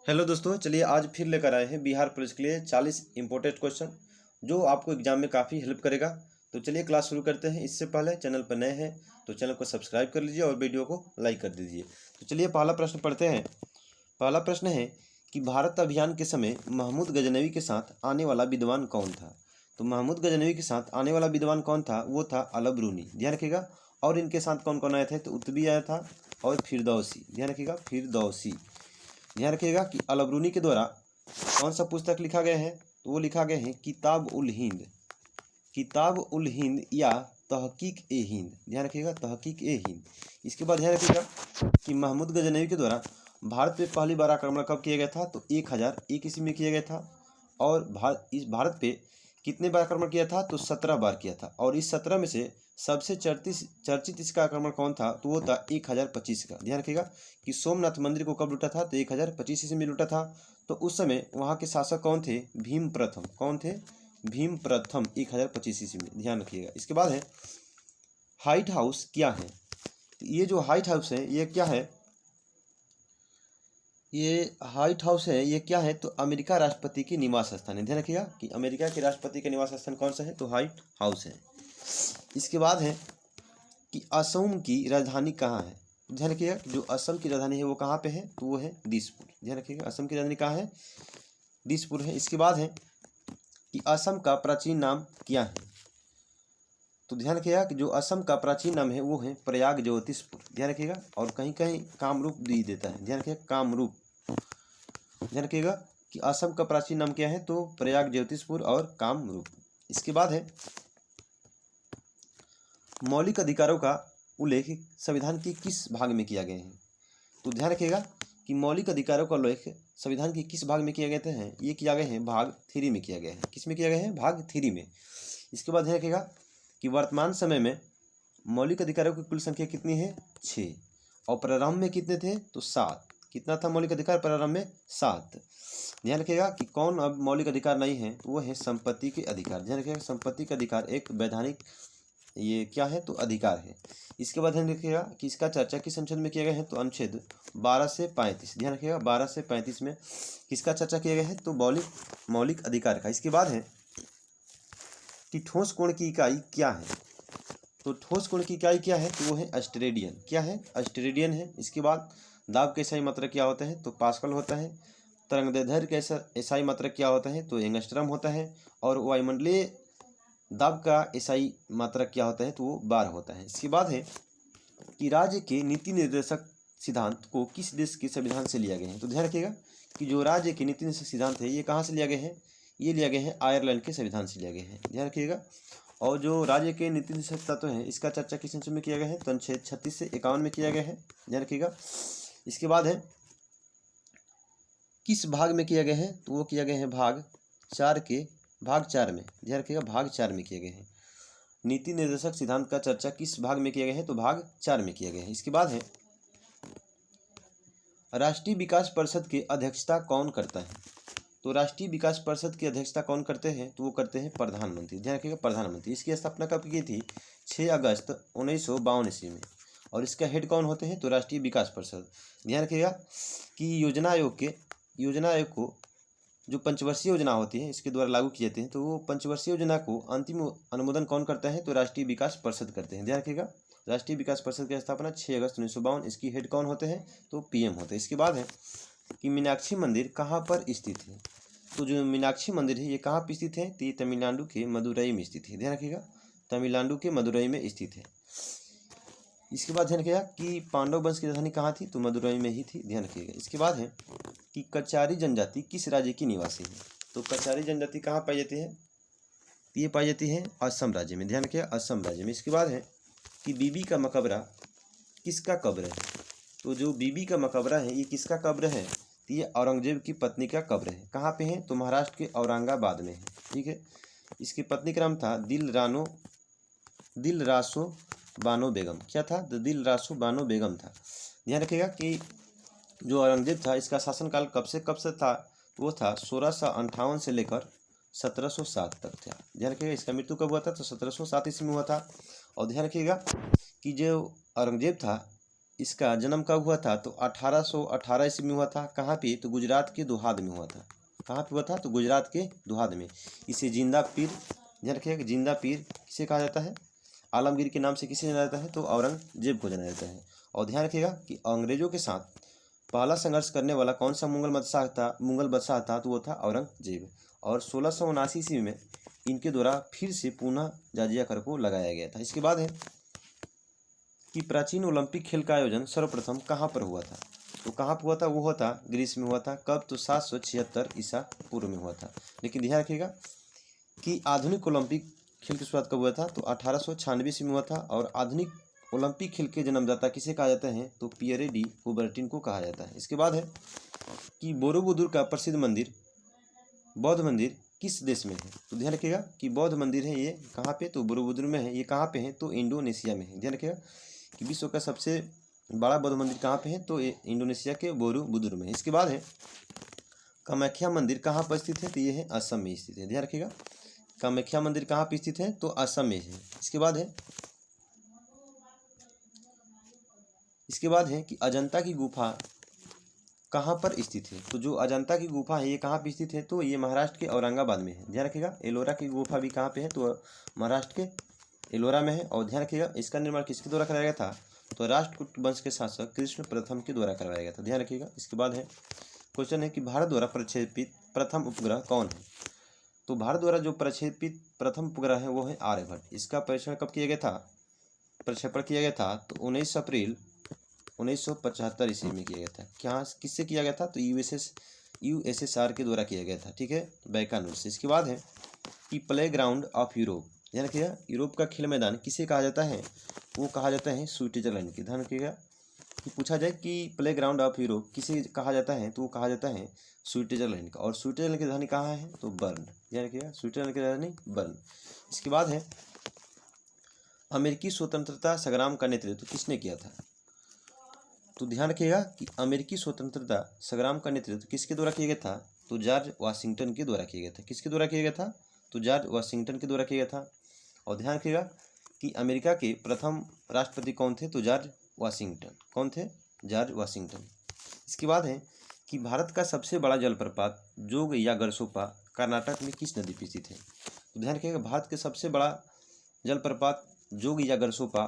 Hello दोस्तों, चलिए आज फिर लेकर आए हैं बिहार पुलिस के लिए 40 इंपॉर्टेंट क्वेश्चन जो आपको एग्जाम में काफ़ी हेल्प करेगा। तो चलिए क्लास शुरू करते हैं। इससे पहले चैनल पर नए हैं तो चैनल को सब्सक्राइब कर लीजिए और वीडियो को लाइक कर दीजिए। तो चलिए पहला प्रश्न पढ़ते हैं। पहला प्रश्न है कि भारत अभियान के समय महमूद गजनवी के साथ आने वाला विद्वान कौन था। तो महमूद गजनवी के साथ आने वाला विद्वान कौन था, वो था अलबरूनी, ध्यान रखिएगा। और इनके साथ कौन कौन आए थे, तो उत्बी आया था और फिरदौसी, ध्यान रखिएगा, फिरदौसी। ध्यान रखिएगा कि अलबरूनी के द्वारा कौन सा पुस्तक लिखा गया है, तो वो लिखा गया है किताब उल हिंद, किताब उल हिंद या तहकीक ए हिंद, ध्यान रखिएगा, तहकीक ए हिंद। इसके बाद ध्यान रखिएगा कि महमूद गजनवी के द्वारा भारत पे पहली बार आक्रमण कब किया गया था, तो 1001 ईस्वी में किया गया था। और भारत पे कितने बार आक्रमण किया था, तो 17 बार किया था। और इस 17 में से सबसे चर्चित इसका आक्रमण कौन था, तो वो था 1025 का। ध्यान रखिएगा कि सोमनाथ मंदिर को कब लूटा था, तो 1025 ईस्वी में लूटा था। तो उस समय वहाँ के शासक कौन थे, भीम प्रथम। कौन थे, भीम प्रथम, 1025 ईस्वी में, ध्यान रखिएगा। इसके बाद है हाइट हाउस क्या है। तो ये जो हाइट हाउस है ये क्या है, ये हाइट हाउस है, ये क्या है, तो अमेरिका राष्ट्रपति की निवास स्थान है। ध्यान रखिएगा कि अमेरिका के राष्ट्रपति का निवास स्थान कौन सा है, तो हाइट हाउस है। इसके बाद है कि असम की राजधानी कहाँ है। ध्यान रखिएगा जो असम की राजधानी है वो कहाँ पे है, तो वो है दिसपुर। ध्यान रखिएगा असम की राजधानी कहाँ है, दिसपुर है। इसके बाद है कि असम का प्राचीन नाम क्या है। तो ध्यान रखिएगा कि जो असम का प्राचीन नाम है वो है प्रयाग ज्योतिषपुर। ध्यान रखिएगा, और कहीं कहीं कामरूप दी देता है। ध्यान रखिएगा कामरूप। ध्यान रखिएगा कि असम का प्राचीन नाम क्या है, तो प्रयाग ज्योतिषपुर और कामरूप। इसके बाद है मौलिक अधिकारों का उल्लेख संविधान के किस भाग में किया गया है। तो ध्यान रखिएगा कि मौलिक अधिकारों का उल्लेख संविधान के किस भाग में किया गया है, ये किया गया है भाग 3 में किया गया है। किस में किया गया है, भाग 3 में। इसके बाद ध्यान रखिएगा कि वर्तमान समय में मौलिक अधिकारों की कुल संख्या कितनी है, 6। और प्रारंभ में कितने थे, तो 7। कितना था मौलिक अधिकार प्रारंभ में, 7। ध्यान रखिएगा कि कौन अब मौलिक अधिकार नहीं है, तो वो है संपत्ति के अधिकार। ध्यान रखिएगा संपत्ति का अधिकार एक वैधानिक ये क्या है, तो अधिकार है। इसके बाद ध्यान रखिएगा कि इसका चर्चा किस अनुच्छेद में किया गया है, तो अनुच्छेद 12 से 35। ध्यान रखिएगा 12 से 35 में किसका चर्चा किया गया है, तो मौलिक अधिकार का। इसके बाद है कि ठोस कोण की इकाई क्या है। तो ठोस कोण की इकाई क्या है, तो वो है अस्टेरेडियन। क्या है, अस्टेरेडियन है। इसके बाद दाब के एसआई मात्रक क्या होता है, तो पास्कल होता है। तरंगदैर्घ्य का एसआई मात्रक क्या होता है, तो एंगस्ट्रम होता है। और वायुमंडलीय दाब का एसआई मात्रक क्या होता है, तो वो बार होता है। इसके बाद है कि राज्य के नीति निर्देशक सिद्धांत को किस देश के संविधान से लिया गया है। तो ध्यान रखिएगा कि जो राज्य के नीति निर्देशक सिद्धांत है ये कहाँ से लिया गया है, ये लिया गया है आयरलैंड के संविधान से लिया गया है। ध्यान रखिएगा। और जो राज्य के नीति निर्देशक तत्व है इसका चर्चा किस अनुच्छेद में किया गया है, तो अनुच्छेद 36 से 51 में किया गया है। ध्यान रखिएगा। इसके बाद है किस भाग में किया गया है, तो वो किया गया है भाग 4 में। ध्यान रखिएगा भाग 4 में किया गया है। नीति निर्देशक सिद्धांत का चर्चा किस भाग में किया गया है, तो भाग 4 में किया गया है। इसके बाद है राष्ट्रीय विकास परिषद की अध्यक्षता कौन करता है। तो राष्ट्रीय विकास परिषद की अध्यक्षता कौन करते हैं, तो वो करते हैं प्रधानमंत्री। ध्यान रखिएगा प्रधानमंत्री। इसकी स्थापना कब की थी, 6 अगस्त 1952 ईस्वी में। और इसका हेड कौन होते हैं, तो राष्ट्रीय विकास परिषद। ध्यान रखिएगा कि योजना आयोग को जो पंचवर्षीय योजना होती है इसके द्वारा लागू किए जाते हैं, तो वो पंचवर्षीय योजना को अंतिम अनुमोदन कौन करता है, तो राष्ट्रीय विकास परिषद करते हैं। ध्यान रखिएगा राष्ट्रीय विकास परिषद की स्थापना 6 अगस्त 1952। इसकी हेड कौन होते हैं, तो पीएम होते हैं। इसके बाद है कि मीनाक्षी मंदिर कहाँ पर स्थित है। तो जो मीनाक्षी मंदिर है ये कहाँ पर स्थित है, तो ये तमिलनाडु के मदुरई में स्थित है। ध्यान रखिएगा तमिलनाडु के मदुरई में स्थित है। इसके बाद ध्यान रखिएगा कि पांडव वंश की राजधानी कहाँ थी, तो मदुरई में ही थी। ध्यान रखिएगा। इसके बाद है कि कचारी जनजाति किस राज्य की निवासी है। तो कचारी जनजाति कहाँ पाई जाती है, ये पाई जाती है असम राज्य में। ध्यान रखिएगा असम राज्य में। इसके बाद है कि बीबी का मकबरा किसका कब्र है। तो जो बीबी का मकबरा है ये किसका कब्र है, तो ये औरंगजेब की पत्नी का कब्र है। कहाँ पे है, तो महाराष्ट्र के औरंगाबाद में है। ठीक है। इसकी पत्नी का नाम था दिल रासो बानो बेगम। क्या था, तो दिल रासो बानो बेगम था। ध्यान रखिएगा कि जो औरंगजेब था इसका शासनकाल कब से कब से था, वो था 1658 से लेकर 1707 तक था। ध्यान रखिएगा इसका मृत्यु कब हुआ था, तो 1707 ईस्वी में हुआ था। और ध्यान रखिएगा कि जो औरंगजेब था इसका जन्म कब हुआ था? तो 1818 ईस्वी में हुआ था। कहाँ पे? तो गुजरात के दोहाद में हुआ था। कहाँ पे हुआ था? तो गुजरात के दोहाद में। इसे जिंदा पीर, ध्यान रखिएगा कि जिंदा पीर किसे कहा जाता है? आलमगीर के नाम से किसे जाना जाता है? तो औरंगजेब को जाना जाता है। और ध्यान रखिएगा कि अंग्रेजों के साथ पहला संघर्ष करने वाला कौन सा मुगल बादशाह था? तो वो था औरंगजेब। और 1679 ईस्वी में इनके द्वारा फिर से पुनः जाजिया कर को लगाया गया था। इसके बाद है कि प्राचीन ओलंपिक खेल का आयोजन सर्वप्रथम कहाँ पर हुआ था? तो कहाँ पर हुआ था? वो हुआ था ग्रीस में हुआ था। कब? तो 776 ईसा पूर्व में हुआ था। लेकिन ध्यान रखिएगा कि आधुनिक ओलंपिक खेल की शुरुआत कब हुआ था? तो 1896 ईस्वी में हुआ था। और आधुनिक ओलंपिक खेल के जन्मदाता किसे कहा जाता है? तो पियरे डी कुबर्टिन को कहा जाता है। इसके बाद है कि बोरोबुदुर का प्रसिद्ध मंदिर, बौद्ध मंदिर किस देश में है? तो ध्यान रखिएगा कि बौद्ध मंदिर है ये कहाँ पे? तो बोरोबुदुर में है। ये कहाँ पे है? तो इंडोनेशिया में है। ध्यान रखिएगा कि विश्व का सबसे बड़ा बौद्ध मंदिर कहाँ पे है? तो ये इंडोनेशिया के बोरोबुदुर में है। इसके बाद है कामाख्या मंदिर कहाँ पर स्थित है? तो ये है असम में स्थित है। ध्यान रखिएगा कामाख्या मंदिर कहाँ पर स्थित है? तो असम में है। इसके बाद है कि अजंता की गुफा कहाँ पर स्थित है? तो जो अजंता की गुफा है ये कहाँ पर स्थित है? तो ये महाराष्ट्र के औरंगाबाद में है। ध्यान रखिएगा एलोरा की गुफा भी कहाँ पे है? तो महाराष्ट्र के एलोरा में है। और ध्यान रखिएगा इसका निर्माण किसके द्वारा कराया गया था? तो राष्ट्रकूट वंश के शासक कृष्ण प्रथम के द्वारा करवाया गया था। ध्यान रखिएगा। इसके बाद है क्वेश्चन है कि भारत द्वारा प्रक्षेपित प्रथम उपग्रह कौन है? तो भारत द्वारा जो प्रक्षेपित प्रथम उपग्रह है वो है आर्यभट्ट। इसका परीक्षण कब किया गया था? प्रक्षेपण किया गया था तो 19 अप्रैल 1975 ईस्वी में किया गया था। क्या किससे किया गया था? तो यूएसएसआर के द्वारा किया गया था। ठीक है, बैकानूर से। इसके बाद है कि प्ले ग्राउंड ऑफ यूरोप, ध्यान रखिएगा यूरोप का खेल मैदान किसे कहा जाता है? वो कहा जाता है स्विट्जरलैंड के। ध्यान रखिएगा कि पूछा जाए कि प्ले ग्राउंड ऑफ यूरोप किसे कहा जाता है? तो वो कहा जाता है स्विट्जरलैंड का। और स्विट्जरलैंड की राजधानी कहाँ है? तो बर्न। ध्यान रखिएगा स्विट्जरलैंड की राजधानी बर्न। इसके बाद है अमेरिकी स्वतंत्रता संग्राम का नेतृत्व किसने किया था? तो ध्यान रखिएगा कि अमेरिकी स्वतंत्रता संग्राम का नेतृत्व किसके द्वारा किया गया था? तो जॉर्ज वाशिंगटन के द्वारा किया गया था। किसके द्वारा किया गया था? तो जॉर्ज वाशिंगटन के द्वारा किया गया था। और ध्यान रखिएगा कि अमेरिका के प्रथम राष्ट्रपति कौन थे? तो जॉर्ज वाशिंगटन। कौन थे? George Washington. इसके बाद है कि भारत का सबसे बड़ा जलप्रपात जोग या गरसोपा कर्नाटक में किस नदी पर स्थित है? तो ध्यान रखिएगा भारत के सबसे बड़ा जलप्रपात जोग या गरसोपा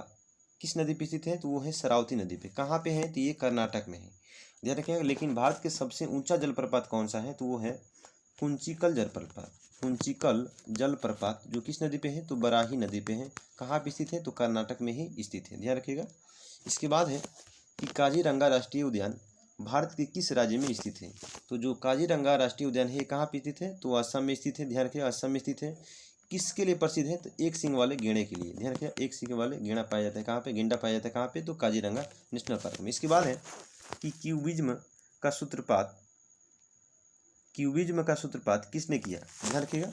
किस नदी पे स्थित है? तो वो है शरावती नदी पे। कहाँ पे है? तो ये कर्नाटक में है। ध्यान रखिएगा। लेकिन भारत के सबसे ऊंचा जलप्रपात कौन सा है? तो वो है कुंचिकल जलप्रपात। कुंचिकल जलप्रपात जो किस नदी पे है? तो बराही नदी पे है। कहाँ पे स्थित है? तो कर्नाटक में ही स्थित है। ध्यान रखिएगा। इसके बाद है कि काजीरंगा राष्ट्रीय उद्यान भारत के किस राज्य में स्थित है? तो जो काजीरंगा राष्ट्रीय उद्यान है कहाँ पे स्थित है? तो असम में स्थित है। ध्यान रखिएगा असम में स्थित है। किसके लिए प्रसिद्ध है? तो एक सींग वाले गेंडे के लिए। ध्यान रखिए एक सींग वाले गेंडा पाया जाता है। कहाँ पे? गेंडा पाया जाता है। कहाँ पे? तो काजीरंगा नेशनल पार्क में। इसके बाद है कि क्यूबिज्म का सूत्रपात किसने किया? ध्यान रखिएगा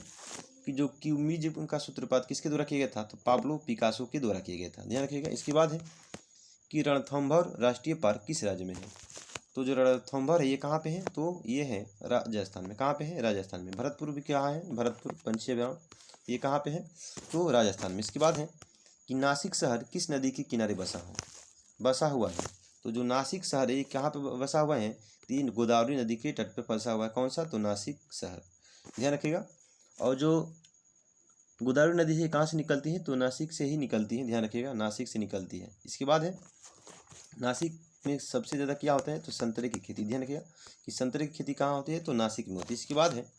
कि जो क्यूबिज्म का सूत्रपात किसके द्वारा किया गया था? तो पाब्लो पिकासो के द्वारा किया गया था। ध्यान रखिएगा। इसके बाद है कि रणथंभौर राष्ट्रीय पार्क किस राज्य में है? तो जो रणथंभौर है ये कहाँ पे है? तो ये है राजस्थान में। कहाँ पे है? राजस्थान में। भरतपुर भी क्या है? भरतपुर पंछी अभयारण्य ये कहाँ पे है? तो राजस्थान में। इसके बाद है कि नासिक शहर किस नदी के किनारे बसा हुआ है? तो जो नासिक शहर है ये कहाँ पे बसा हुआ है? तीन गोदावरी नदी के तट पे बसा हुआ है। कौन सा? तो नासिक शहर। ध्यान रखिएगा। और जो गोदावरी नदी है कहाँ से निकलती है? तो नासिक से ही निकलती है। ध्यान रखिएगा नासिक से निकलती है। इसके बाद है नासिक में सबसे ज़्यादा क्या होता है? तो संतरे की खेती। ध्यान रखिएगा कि संतरे की खेती कहाँ होती है? तो नासिक में होती है। इसके बाद है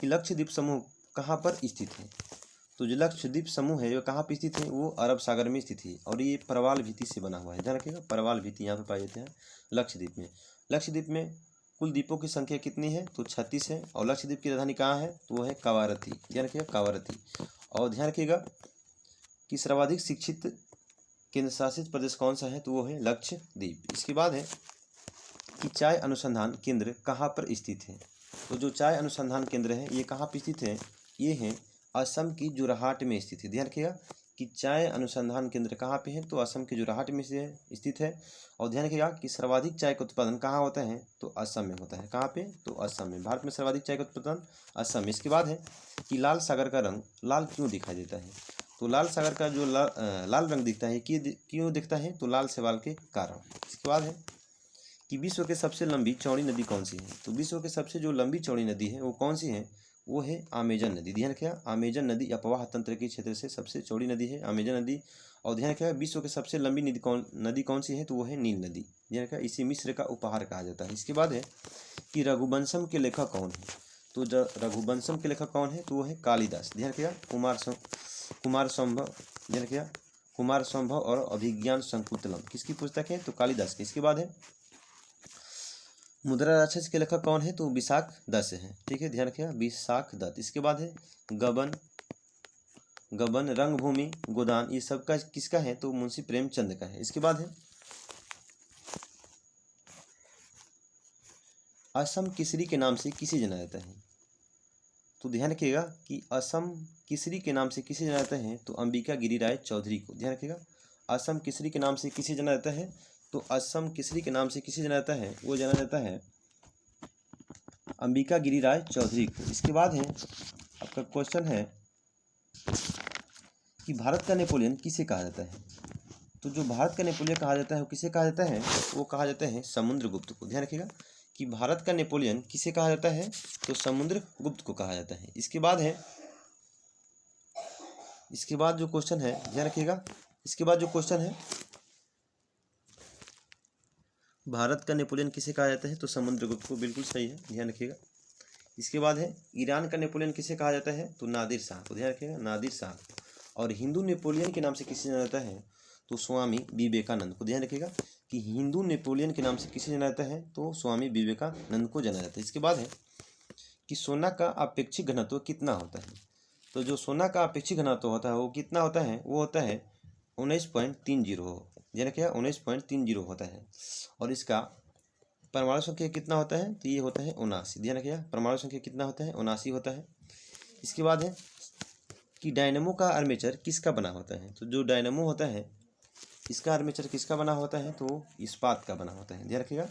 कि लक्षद्वीप समूह कहाँ पर स्थित है? तो जो लक्षद्वीप समूह है वो कहाँ पर स्थित है? वो अरब सागर में स्थित है। और ये प्रवाल भित्ति से बना हुआ है। ध्यान रखिएगा प्रवाल भित्ति यहाँ पे पाए जाते हैं लक्षद्वीप में। लक्षद्वीप में कुल द्वीपों की संख्या कितनी है? तो 36 है। और लक्षद्वीप की राजधानी कहाँ है? तो वो है कावारती। ध्यान रखिएगा कावारती। और ध्यान रखिएगा कि सर्वाधिक शिक्षित केंद्र शासित प्रदेश कौन सा है? तो वो है लक्षद्वीप। इसके बाद है कि चाय अनुसंधान केंद्र कहाँ पर स्थित है? तो जो चाय अनुसंधान केंद्र है ये कहाँ पर स्थित है? ये है असम की जोरहाट में स्थित है। ध्यान रखिएगा कि चाय अनुसंधान केंद्र कहाँ पे है? तो असम के जोरहाट में से स्थित है। और ध्यान रखिएगा कि सर्वाधिक चाय का उत्पादन कहाँ होता है? तो असम में होता है। कहाँ पे? तो असम में। भारत में सर्वाधिक चाय का उत्पादन असम में। इसके बाद है कि लाल सागर का रंग लाल क्यों दिखाई देता है? तो लाल सागर का जो लाल रंग दिखता है क्यों दिखता है? तो लाल शैवाल के कारण। इसके बाद है कि विश्व के सबसे लंबी चौड़ी नदी कौन सी है? तो विश्व के सबसे जो लंबी चौड़ी नदी है वो कौन सी है? वो है अमेजन नदी। ध्यान रखिएगा, अमेजन नदी अपवाह तंत्र के क्षेत्र से सबसे चौड़ी नदी है अमेजन नदी। और ध्यान रखिएगा, विश्व के सबसे लंबी नदी कौन सी है? तो वो है नील नदी। ध्यान रखिएगा, इसे मिस्र का उपहार कहा जाता है। इसके बाद है कि रघुवंशम के लेखक कौन है? तो रघुवंशम के लेखक कौन है? तो वो है कालिदास। ध्यान रखिएगा, कुमार संभव। ध्यान रखिएगा, कुमार संभव और अभिज्ञान शकुंतलम किसकी पुस्तक है? तो कालिदास की। इसके बाद है मुद्रा राक्षस के लेखक कौन है? तो विशाख दत्त है। ठीक है, ध्यान रखिएगा, विशाख दत्त। इसके बाद है गबन रंगभूमि गोदान, ये सबका किसका है? तो मुंशी प्रेमचंद का है। इसके बाद है असम केसरी के नाम से किसे जाना जाता है? तो ध्यान रखिएगा कि असम केसरी के नाम से किसे जाना जाता है? तो अंबिका गिरी राय चौधरी को। ध्यान रखिएगा, असम केसरी के नाम से किसे जाना जाता है? तो असम केसरी के नाम से किसे जाना जाता है? वो जाना जाता है अंबिका गिरी राय चौधरी को। इसके बाद है आपका क्वेश्चन है कि भारत का नेपोलियन किसे कहा जाता है? तो जो भारत का नेपोलियन कहा जाता है वो किसे कहा जाता है? वो कहा जाता है समुद्रगुप्त को। ध्यान रखिएगा कि भारत का नेपोलियन किसे कहा जाता है? तो समुद्रगुप्त को कहा जाता है। इसके बाद जो क्वेश्चन है, ध्यान रखिएगा, इसके बाद जो क्वेश्चन है भारत का नेपोलियन किसे कहा जाता है? तो समुद्रगुप्त को। बिल्कुल सही है, ध्यान रखिएगा। इसके बाद है ईरान का नेपोलियन किसे कहा जाता है? तो नादिर शाह को। ध्यान रखिएगा, नादिर शाह। और हिंदू नेपोलियन के नाम से किसे जाना जाता है? तो स्वामी विवेकानंद को। ध्यान रखिएगा कि हिंदू नेपोलियन के नाम से किसे जाना जाता है? तो स्वामी विवेकानंद को जाना जाता है। इसके बाद है कि सोना का अपेक्षिक घनत्व कितना होता है? तो जो सोना का अपेक्षिक घनत्व होता है वो कितना होता है? वो होता है 19.30। ध्यान रखिएगा, 19.30 होता है। और इसका परमाणु संख्या कितना होता है? तो ये होता है 79। ध्यान रखिएगा, परमाणु संख्या कितना होता है? 79 होता है। इसके बाद है कि डायनेमो का आर्मेचर किसका बना होता है? तो जो डायनेमो होता है इसका आर्मेचर किसका बना होता है? तो इस्पात का बना होता है। ध्यान रखिएगा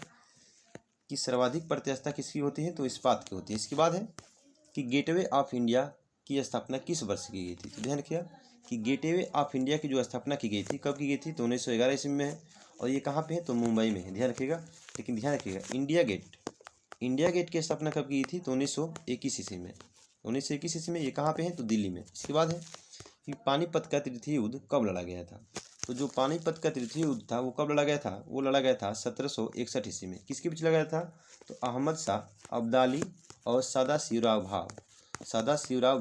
कि सर्वाधिक प्रत्यास्थता किसकी होती है? तो इस्पात की होती है। इसके बाद है कि गेटवे ऑफ इंडिया की स्थापना किस वर्ष की गई थी? तो ध्यान रखिएगा कि गेटवे ऑफ इंडिया की जो स्थापना की गई थी कब की गई थी? तो 1911 ईस्वी में है। और ये कहाँ पे है? तो मुंबई में है। ध्यान रखिएगा, लेकिन ध्यान रखिएगा इंडिया गेट की स्थापना कब की गई थी? तो 1921 ईस्वी में। 1921 ईस्वी में। ये कहाँ पे है? तो दिल्ली में। इसके बाद है कि पानीपत का तृतीय युद्ध कब लड़ा गया था? तो जो पानीपत का तृतीय युद्ध था वो कब लड़ा गया था? वो लड़ा गया था 1761 ईस्वी में। किसके बीच लड़ा गया था? तो अहमद शाह अब्दाली और सदाशिवराव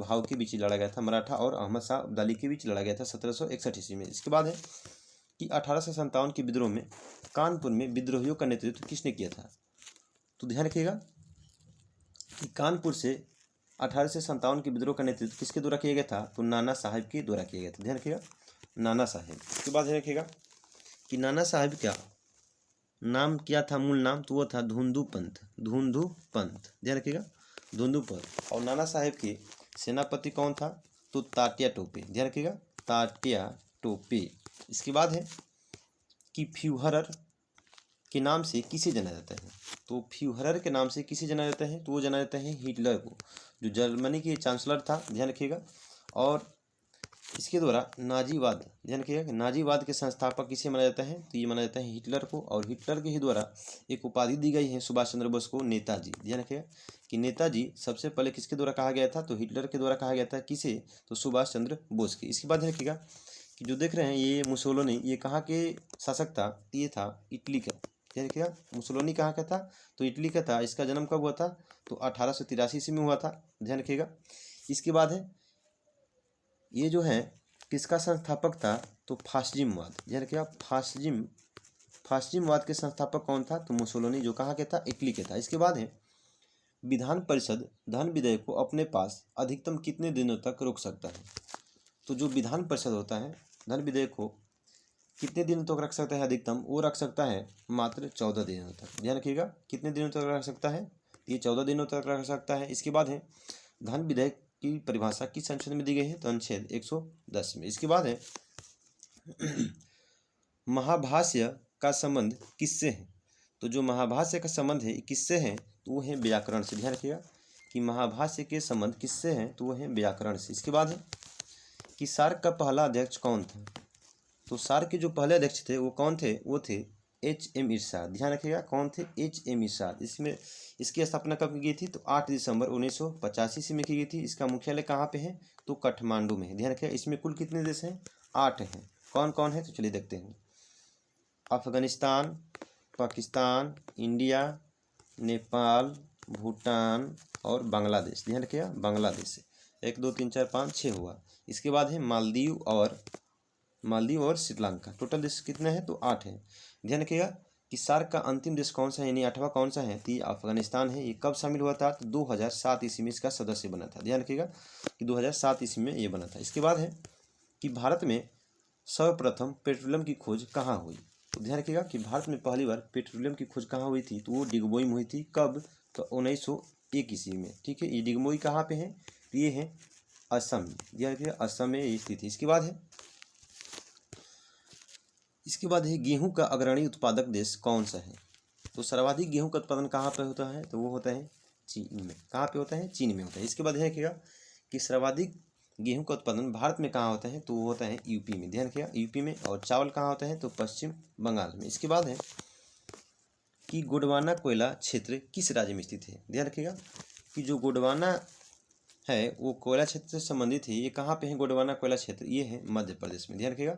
भाव के बीच लड़ा गया था। मराठा और अहमद शाह अब्दाली के बीच लड़ा गया था 1761 ईस्वी में। इसके बाद है कि 1857 के विद्रोह में कानपुर में विद्रोहियों का नेतृत्व किसने किया था? तो ध्यान रखिएगा कि कानपुर से 1857 के विद्रोह का नेतृत्व किसके द्वारा किया गया था? तो नाना साहेब के द्वारा किया गया था। ध्यान रखिएगा, नाना साहेब। इसके बाद ध्यान रखिएगा कि नाना साहेब का नाम क्या था? मूल नाम तो वो था धुंधु पंत। ध्यान रखिएगा, धुंधु पंत। और नाना साहेब के सेनापति कौन था? तो तात्या टोपे। ध्यान रखिएगा, तात्या टोपे। इसके बाद है कि फ्यूहरर के नाम से किसे जाना जाता है? तो फ्यूहरर के नाम से किसे जाना जाता है? तो वो जाना जाता है हिटलर को, जो जर्मनी के चांसलर था। ध्यान रखिएगा। और इसके द्वारा नाजीवाद, ध्यान रखिएगा कि नाजीवाद के संस्थापक किसे माना जाता है? तो ये माना जाता है हिटलर को। और हिटलर के ही द्वारा एक उपाधि दी गई है सुभाष चंद्र बोस को, नेताजी। ध्यान रखिएगा कि नेताजी सबसे पहले किसके द्वारा कहा गया था? तो हिटलर के द्वारा कहा गया था। किसे? तो सुभाष चंद्र बोस के। इसके बाद ध्यान रखिएगा कि जो देख रहे हैं ये मुसोलिनी, ये कहाँ के शासक था? ये था इटली का। ध्यान रखिएगा, मुसोलिनी कहाँ का था? तो इटली का था। इसका जन्म कब हुआ था? तो 1883 ईस्वी में हुआ था। ध्यान रखिएगा। इसके बाद है ये जो है किसका संस्थापक था? तो फासिज्मवाद। ध्यान रखिएगा, फासिज्मवाद के संस्थापक कौन था? तो मुसोलिनी, जो कहाँ के था? इटली के था। इसके बाद है विधान परिषद धन विधेयक को अपने पास अधिकतम कितने दिनों तक रोक सकता है? तो जो विधान परिषद होता है धन विधेयक को कितने दिनों तक रख सकता है अधिकतम? वो रख सकता है मात्र 14 दिनों तक। ध्यान रखिएगा, कितने दिनों तक रख सकता है? ये 14 दिनों तक रख सकता है। इसके बाद है धन विधेयक की परिभाषा किस अनुच्छेद में दी गई है? तो अनुच्छेद 110 में। इसके बाद है महाभाष्य का संबंध किससे है? तो जो महाभाष्य का संबंध है किससे है? तो वो है व्याकरण से। ध्यान रखिएगा कि महाभाष्य के संबंध किससे हैं? तो वो है व्याकरण से। इसके बाद है कि सार्क का पहला अध्यक्ष कौन था। तो सार्क के जो पहले अध्यक्ष थे वो कौन थे, वो थे एच.एम. इरशाद। ध्यान रखिएगा कौन थे, एच.एम. इरशाद। इसमें इसकी स्थापना कब की गई थी, तो 8 दिसंबर 1985 ईस्वी में की गई थी। इसका मुख्यालय कहाँ पे है, तो काठमांडू में है। ध्यान रखिएगा इसमें कुल कितने देश हैं, 8 हैं। कौन कौन है, तो चलिए देखते हैं। अफगानिस्तान, पाकिस्तान, इंडिया, नेपाल, भूटान और बांग्लादेश। ध्यान रखिएगा बांग्लादेश 1 2 3 4 5 6 हुआ। इसके बाद है मालदीव और श्रीलंका। टोटल देश कितने हैं, तो 8 हैं। ध्यान रखिएगा कि सार्क का अंतिम देश कौन सा है, यानी 8वां कौन सा है, तो ये अफगानिस्तान है। ये कब शामिल हुआ था, तो 2007 ईस्वी में इसका सदस्य बना था। ध्यान रखिएगा कि 2007 ईस्वी में ये बना था। इसके बाद है कि भारत में सर्वप्रथम पेट्रोलियम की खोज कहाँ हुई। तो ध्यान रखिएगा कि भारत में पहली बार पेट्रोलियम की खोज कहाँ हुई थी, तो वो डिगबोई में हुई थी। कब, तो 1901 ईस्वी में। ठीक है, ये डिगबोई कहाँ पे है, तो ये है असम। ध्यान रखिएगा असम में ये स्थित है। इसके बाद है गेहूं का अग्रणी उत्पादक देश कौन सा है। तो सर्वाधिक गेहूं का उत्पादन कहाँ पे होता है, तो वो होता है चीन में। कहाँ पे होता है, चीन में होता है। इसके बाद है क्या कि सर्वाधिक गेहूं का उत्पादन भारत में कहाँ होता है, तो वो होता है यूपी में। ध्यान रखिएगा यूपी में। और चावल कहाँ होता है, तो पश्चिम बंगाल में। इसके बाद है कि गोंडवाना कोयला क्षेत्र किस राज्य में स्थित है। ध्यान रखिएगा कि जो गोंडवाना है वो कोयला क्षेत्र से संबंधित है। ये कहाँ पे है गोंडवाना कोयला क्षेत्र, ये है मध्य प्रदेश में। ध्यान रखिएगा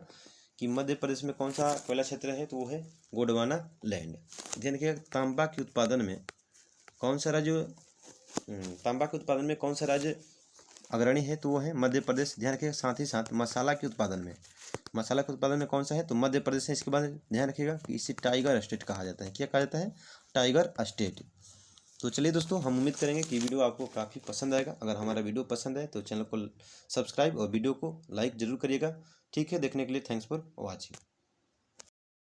कि मध्य प्रदेश में कौन सा कोयला क्षेत्र है, तो वो है गोंडवाना लैंड। ध्यान रखिएगा तांबा के उत्पादन में कौन सा राज्य अग्रणी है, तो वो है मध्य प्रदेश। ध्यान रखिएगा साथ ही साथ मसाला के उत्पादन में कौन सा है, तो मध्य प्रदेश है। इसके बाद ध्यान रखिएगा कि इसे टाइगर स्टेट कहा जाता है। क्या कहा जाता है, टाइगर स्टेट। तो चलिए दोस्तों, हम उम्मीद करेंगे कि वीडियो आपको काफ़ी पसंद आएगा। अगर हमारा वीडियो पसंद है तो चैनल को सब्सक्राइब और वीडियो को लाइक ज़रूर करिएगा। ठीक है, देखने के लिए थैंक्स फॉर वॉचिंग।